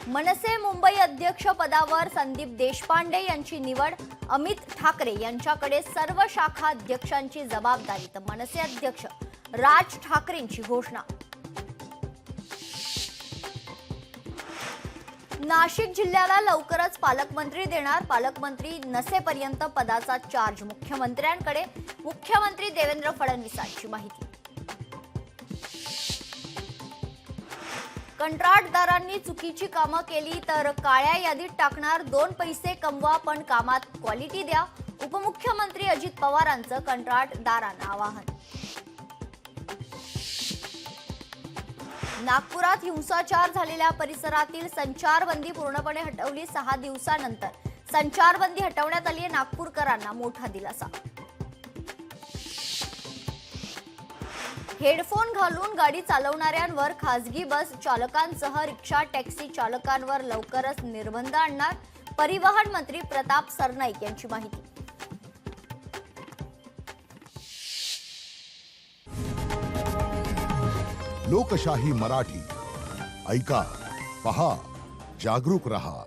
मनसे मुंबई अध्यक्ष पदावर संदीप देशपांडे यांची निवड, अमित ठाकरे यांच्याकडे सर्व शाखा अध्यक्षांची जबाबदारी, तर मनसे अध्यक्ष राज ठाकरेंची घोषणा. नाशिक जिल्ह्याला लवकरच पालकमंत्री देणार, पालकमंत्री नसेपर्यंत पदाचा चार्ज मुख्यमंत्र्यांकडे, मुख्यमंत्री देवेंद्र फडणवीसांची माहिती. कंत्राटदारांनी चुकीची कामं केली तर काळ्या यादीत टाकणार, 2 पैसे कमवा पण कामात क्वालिटी द्या, उपमुख्यमंत्री अजित पवारांचं कंत्राटदारांना आवाहन. नागपुरात हिंसाचार झालेल्या परिसरातील संचारबंदी पूर्णपणे हटवली, 6 दिवसानंतर संचारबंदी हटवण्यात आली. नागपूरकरांना मोठा दिलासा. हेडफोन घालून गाडी चालवणाऱ्यांवर खासगी बस चालकांसह रिक्षा टॅक्सी चालकांवर लवकरच निर्बंध आणणार, परिवहन मंत्री प्रताप सरनाईक यांची माहिती. लोकशाही मराठी ऐका, पहा, जागरूक रहा.